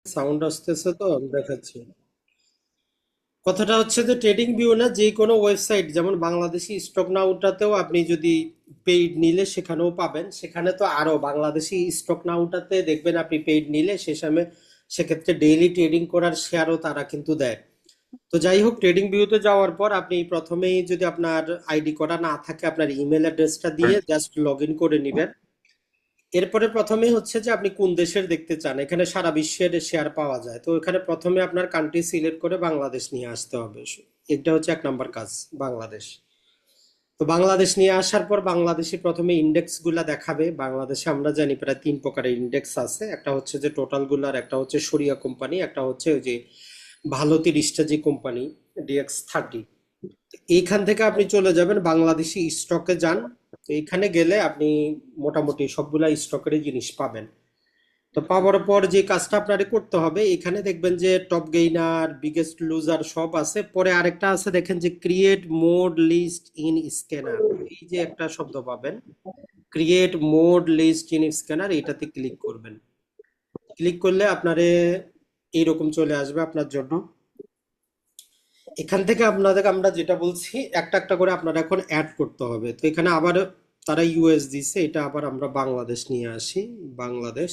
Sound আসতেছে তো আমি দেখাচ্ছি। কথাটা হচ্ছে যে ট্রেডিং ভিউ না, যে কোনো ওয়েবসাইট যেমন বাংলাদেশি স্টক নাউটাতেও আপনি যদি পেইড নিলে সেখানেও পাবেন। সেখানে তো আরো বাংলাদেশি স্টক নাউটাতে দেখবেন আপনি পেইড নিলে সে সময় সেক্ষেত্রে ডেইলি ট্রেডিং করার শেয়ারও তারা কিন্তু দেয়। তো যাই হোক, ট্রেডিং ভিউতে যাওয়ার পর আপনি প্রথমেই যদি আপনার আইডি করা না থাকে আপনার ইমেল অ্যাড্রেসটা দিয়ে জাস্ট লগ ইন করে নেবেন। এরপরে প্রথমেই হচ্ছে যে আপনি কোন দেশের দেখতে চান, এখানে সারা বিশ্বের শেয়ার পাওয়া যায়, তো এখানে প্রথমে আপনার কান্ট্রি সিলেক্ট করে বাংলাদেশ নিয়ে আসতে হবে। এটা হচ্ছে এক নাম্বার কাজ, বাংলাদেশ। তো বাংলাদেশ নিয়ে আসার পর বাংলাদেশে প্রথমে ইন্ডেক্স গুলা দেখাবে। বাংলাদেশে আমরা জানি প্রায় তিন প্রকারের ইন্ডেক্স আছে, একটা হচ্ছে যে টোটাল গুলার, একটা হচ্ছে সরিয়া কোম্পানি, একটা হচ্ছে ওই যে ভালো 30টা যে কোম্পানি, DX30। এইখান থেকে আপনি চলে যাবেন বাংলাদেশি স্টকে যান। তো এইখানে গেলে আপনি মোটামুটি সবগুলা স্টকেরই জিনিস পাবেন। তো পাওয়ার পর যে কাজটা আপনারে করতে হবে, এখানে দেখবেন যে টপ গেইনার, বিগেস্ট লুজার সব আছে। পরে আরেকটা আছে দেখেন যে create mode list in scanner, এই যে একটা শব্দ পাবেন, create mode list in scanner, এটাতে ক্লিক করবেন। ক্লিক করলে আপনারে এইরকম চলে আসবে আপনার জন্য। এখান থেকে আপনাদের আমরা যেটা বলছি একটা একটা করে আপনারা এখন অ্যাড করতে হবে। তো এখানে আবার তারা ইউএস দিছে, এটা আবার আমরা বাংলাদেশ নিয়ে আসি। বাংলাদেশ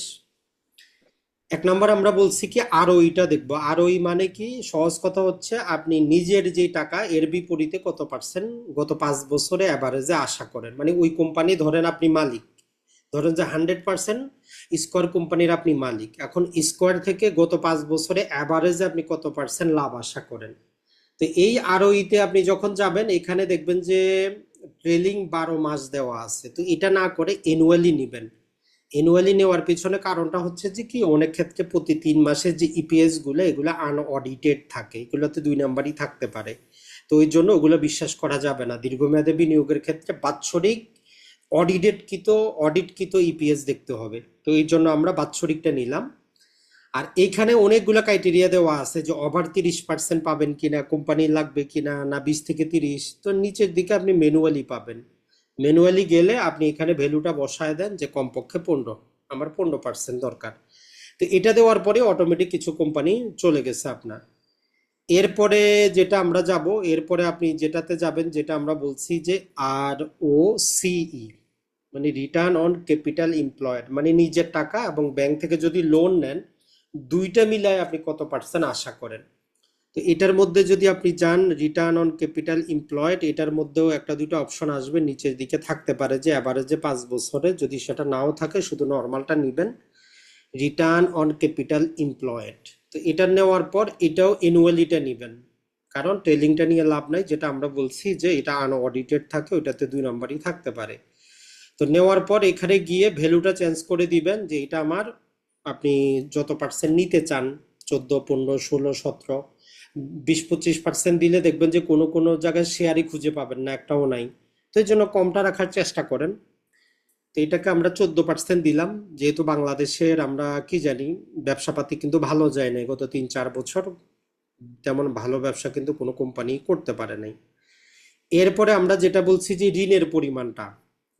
এক নাম্বার আমরা বলছি কি আরওইটা দেখবো। আরওই মানে কি, সহজ কথা হচ্ছে আপনি নিজের যে টাকা এর বিপরীতে কত পার্সেন্ট গত 5 বছরে অ্যাভারেজে আশা করেন। মানে ওই কোম্পানি ধরেন আপনি মালিক, ধরেন যে 100% স্কোয়ার কোম্পানির আপনি মালিক, এখন স্কোয়ার থেকে গত 5 বছরে অ্যাভারেজে আপনি কত পার্সেন্ট লাভ আশা করেন। তো এই আরওইতে আপনি যখন যাবেন এখানে দেখবেন যে ট্রেলিং 12 মাস দেওয়া আছে। তো এটা না করে এনুয়ালি নিবেন। এনুয়ালি নেওয়ার পিছনে কারণটা হচ্ছে যে কি, অনেক ক্ষেত্রে প্রতি 3 মাসের যে ইপিএস গুলো এগুলো আনঅডিটেড থাকে, এগুলোতে 2 নাম্বারই থাকতে পারে। তো ওই জন্য ওগুলো বিশ্বাস করা যাবে না। দীর্ঘমেয়াদে বিনিয়োগের ক্ষেত্রে বাৎসরিক অডিটকৃত ইপিএস দেখতে হবে। তো এই জন্য আমরা বাৎসরিকটা নিলাম। আর এইখানে অনেকগুলো ক্রাইটেরিয়া দেওয়া আছে যে ওভার 30% পাবেন কিনা, কোম্পানি লাগবে কিনা, না 20 থেকে 30। তো নিচের দিকে আপনি ম্যানুয়ালি পাবেন। ম্যানুয়ালি গেলে আপনি এখানে ভ্যালুটা বসায় দেন যে কমপক্ষে 15, আমার 15% দরকার। তো এটা দেওয়ার পরে অটোমেটিক কিছু কোম্পানি চলে গেছে আপনার। এরপরে যেটা আমরা যাব, এরপরে আপনি যেটাতে যাবেন, যেটা আমরা বলছি যে ROCE, মানে রিটার্ন অন ক্যাপিটাল এমপ্লয়েড, মানে নিজের টাকা এবং ব্যাংক থেকে যদি লোন নেন, দুইটা মিলায় আপনি কত পার্সেন্ট আশা করেন। তো এটার মধ্যে যদি আপনি যান রিটার্ন অন ক্যাপিটাল এমপ্লয়েড, এটার মধ্যেও একটা দুটো অপশন আসবে, নিচের দিকে থাকতে পারে যে অ্যাভারেজে 5 বছরে, যদি সেটা নাও থাকে শুধু নর্মালটা নিবেন, রিটার্ন অন ক্যাপিটাল এমপ্লয়েড। তো এটা নেওয়ার পর এটাও অ্যানুয়ালিটা নিবেন, কারণ ট্রেলিংটা নিয়ে লাভ নাই, যেটা আমরা বলছি যে এটা আনঅডিটেড থাকে, ওইটাতে 2 নাম্বারই থাকতে পারে। তো নেওয়ার পর এখানে গিয়ে ভ্যালুটা চেঞ্জ করে দিবেন যে এটা আমার, আপনি যত পার্সেন্ট নিতে চান, 14, 15, 16, 17, 20, 25% দিলে দেখবেন যে কোনো কোনো জায়গায় শেয়ারই খুঁজে পাবেন না, একটাও নাই। তো এই জন্য কমটা রাখার চেষ্টা করেন। তো এটাকে আমরা 14% দিলাম। যেহেতু বাংলাদেশের আমরা কি জানি ব্যবসাপাতি কিন্তু ভালো যায় না গত 3-4 বছর, তেমন ভালো ব্যবসা কিন্তু কোনো কোম্পানি করতে পারে নাই। এরপরে আমরা যেটা বলছি যে ঋণের পরিমাণটা,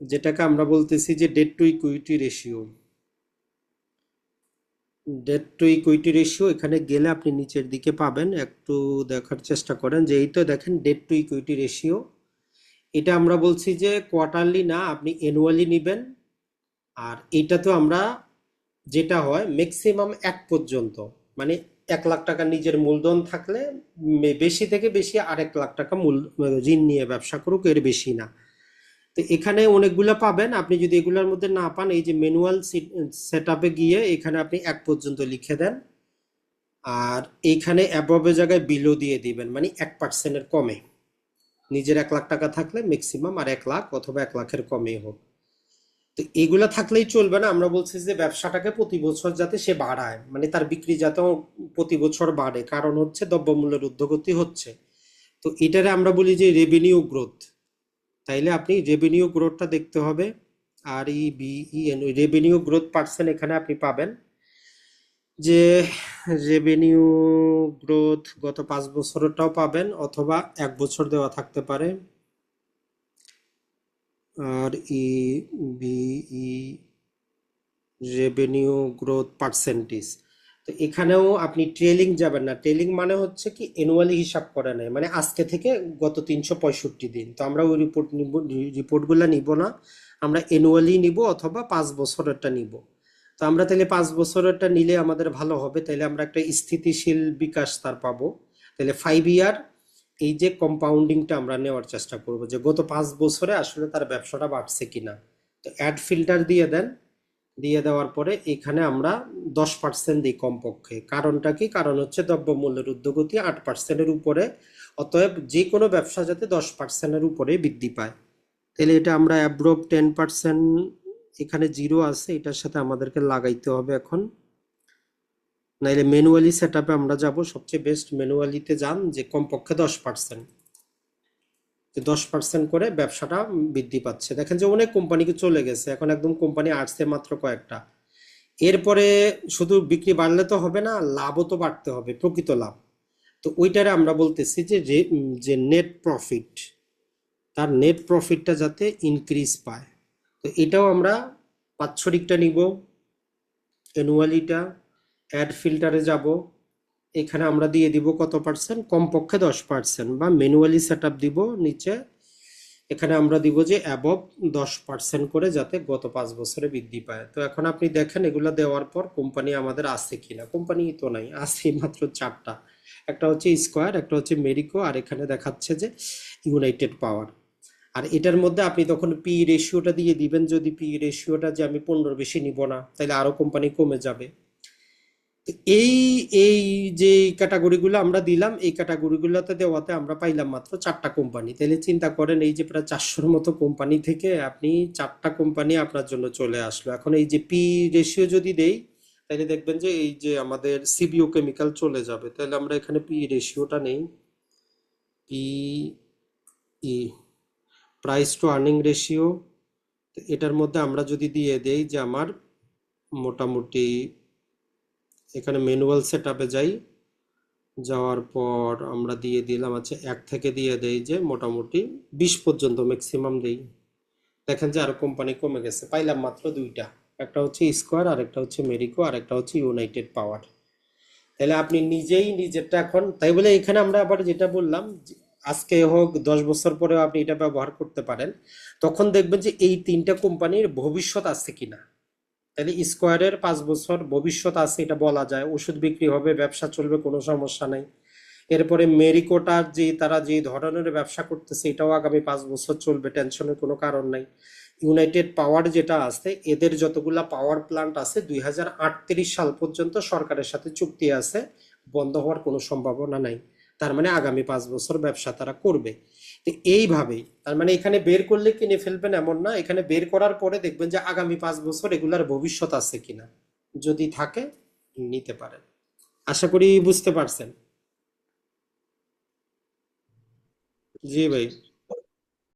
যেটাকে আমরা বলতেছি যে debt to equity ratio. Debt to equity ratio এখানে গেলে আপনি নিচের দিকে পাবেন, একটু দেখার চেষ্টা করেন যে এই তো দেখেন ডেট টু ইকুইটি রেশিও। এটা আমরা বলছি যে কোয়ার্টারলি না, আপনি অ্যানুয়ালি নেবেন। আর এটা তো আমরা, যেটা হয় ম্যাক্সিমাম 1 পর্যন্ত, মানে 1 লাখ টাকা নিজের মূলধন থাকলে বেশি থেকে বেশি আর 1 লাখ টাকা মূল ঋণ নিয়ে ব্যবসা করুক, এর বেশি না। তো এখানে অনেকগুলো পাবেন, আপনি যদি এগুলোর মধ্যে না পান এই যে ম্যানুয়াল সেট আপে গিয়ে এখানে আপনি 1 পর্যন্ত লিখে দেন। আর এইখানে অ্যাবভের জায়গায় বিলো দিয়ে দিবেন, মানে 1%-এর কমে। নিজের 1 লাখ টাকা থাকলে ম্যাক্সিমাম আর 1 লাখ অথবা 1 লাখের কমেই হোক। তো এগুলা থাকলেই চলবে না, আমরা বলছি যে ব্যবসাটাকে প্রতি বছর যাতে সে বাড়ায়, মানে তার বিক্রি যাতে প্রতি বছর বাড়ে, কারণ হচ্ছে দ্রব্যমূল্যের ঊর্ধ্বগতি হচ্ছে। তো এটারে আমরা বলি যে রেভিনিউ গ্রোথ। তাইলে আপনি রেভিনিউ গ্রোথটা দেখতে হবে। REBEN, রেভিনিউ গ্রোথ পার্সেন্ট এখানে আপনি পাবেন যে রেভিনিউ গ্রোথ গত 5 বছরটাও পাবেন, অথবা 1 বছর দেওয়া থাকতে পারে। REBE, revenue growth percentage. তো এখানেও আপনি ট্রেলিং যাবেন না। ট্রেলিং মানে হচ্ছে কি অ্যানুয়ালি হিসাব করে নেয়, মানে আজকে থেকে গত 365 দিন। তো আমরা ওই রিপোর্টগুলো নিব না, আমরা অ্যানুয়ালি নিব অথবা 5 বছরেরটা নিব। তো আমরা তাহলে 5 বছরেরটা নিলে আমাদের ভালো হবে, তাহলে আমরা একটা স্থিতিশীল বিকাশ তার পাবো। তাহলে 5 ইয়ার এই যে কম্পাউন্ডিংটা আমরা নেওয়ার চেষ্টা করব, যে গত 5 বছরে আসলে তার ব্যবসাটা বাড়ছে কিনা। তো অ্যাড ফিল্টার দিয়ে দেন। দিয়ে দেওয়ার পরে এখানে আমরা 10% দিই কমপক্ষে। কারণটা কি? কারণ হচ্ছে দ্রব্যমূল্যের ঊর্ধ্বগতি 8%-এর উপরে, অতএব যে কোনো ব্যবসা যাতে 10%-এর উপরে বৃদ্ধি পায়। তাহলে এটা আমরা অ্যাব্রোভ 10%, এখানে জিরো আছে, এটার সাথে আমাদেরকে লাগাইতে হবে এখন। নাইলে ম্যানুয়ালি সেট আপে আমরা যাব, সবচেয়ে বেস্ট ম্যানুয়ালিতে যান, যে কমপক্ষে 10%, 10% করে ব্যবসাটা বৃদ্ধি পাচ্ছে। দেখেন যে অনেক কোম্পানিকে চলে গেছে, এখন একদম কোম্পানি আসছে মাত্র কয়েকটা। এরপরে শুধু বিক্রি বাড়লে তো হবে না, লাভও তো বাড়তে হবে, প্রকৃত লাভ। তো ওইটারে আমরা বলতেছি যে নেট প্রফিট, তার নেট প্রফিটটা যাতে ইনক্রিজ পায়। তো এটাও আমরা বাৎসরিকটা নিব, অ্যানুয়ালিটা, অ্যাড ফিল্টারে যাব। এখানে আমরা দিয়ে দিব কত পার্সেন্ট? কমপক্ষে 10%, বা ম্যানুয়ালি সেট আপ দিব নিচে। এখানে আমরা দিব যে অ্যাবভ 10% করে, যাতে গত 5 বছরে বৃদ্ধি পায়। তো এখন আপনি দেখেন এগুলো দেওয়ার পর কোম্পানি আমাদের আছে কিনা। কোম্পানি তো নাই, আছে মাত্র 4টা। একটা হচ্ছে স্কয়ার, একটা হচ্ছে মেরিকো, আর এখানে দেখাচ্ছে যে ইউনাইটেড পাওয়ার। আর এটার মধ্যে আপনি তখন পি রেশিওটা দিয়ে দিবেন। যদি পি রেশিওটা যে আমি 15 বেশি নিব না, তাহলে আরো কোম্পানি কমে যাবে। এই এই যে ক্যাটাগরিগুলো আমরা দিলাম, এই ক্যাটাগরিগুলোতে দেওয়াতে আমরা পাইলাম মাত্র 4টা কোম্পানি। তাহলে চিন্তা করেন, এই যে প্রায় 400-র মতো কোম্পানি থেকে আপনি 4টা কোম্পানি আপনার জন্য চলে আসলো। এখন এই যে পি রেশিও যদি দেই, তাহলে দেখবেন যে এই যে আমাদের সিবিও কেমিক্যাল চলে যাবে। তাহলে আমরা এখানে পি রেশিওটা নেই, P E, price two earning ratio. এটার মধ্যে আমরা যদি দিয়ে দেই যে আমার মোটামুটি, এখানে ম্যানুয়াল সেট আপে যাই, যাওয়ার পর আমরা দিয়ে দিলাম, আচ্ছা 1 থেকে দিয়ে দেই যে মোটামুটি 20 পর্যন্ত ম্যাক্সিমাম দেই। দেখেন যে আরো কোম্পানি কমে গেছে, পাইলাম মাত্র 2টা। একটা হচ্ছে স্কয়ার, আর একটা হচ্ছে মেরিকো, আর একটা হচ্ছে ইউনাইটেড পাওয়ার। তাহলে আপনি নিজেই নিজেরটা এখন, তাই বলে এখানে আমরা আবার যেটা বললাম, আজকে হোক 10 বছর পরেও আপনি এটা ব্যবহার করতে পারেন। তখন দেখবেন যে এই 3টা কোম্পানির ভবিষ্যৎ আছে কিনা। তাহলে স্কয়ারের 5 বছর ভবিষ্যৎ আছে, এটা বলা যায়। ওষুধ বিক্রি হবে, ব্যবসা চলবে, কোনো সমস্যা নাই। এরপরে মেরিকোটার যে তারা যে ধরনের ব্যবসা করতেছে, এটাও আগামী 5 বছর চলবে, টেনশনের কোনো কারণ নাই। ইউনাইটেড পাওয়ার যেটা আছে, এদের যতগুলা পাওয়ার প্ল্যান্ট আছে 2038 সাল পর্যন্ত সরকারের সাথে চুক্তি আছে, বন্ধ হওয়ার কোনো সম্ভাবনা নাই। তার মানে আগামী 5 বছর ব্যবসা তারা করবে। তো এইভাবেই, তার মানে এখানে বের করলে কিনে ফেলবেন এমন না, এখানে বের করার পরে দেখবেন যে আগামী 5 বছর এগুলার ভবিষ্যৎ আছে কিনা। যদি থাকে নিতে পারেন। আশা করি বুঝতে পারছেন। জি ভাই।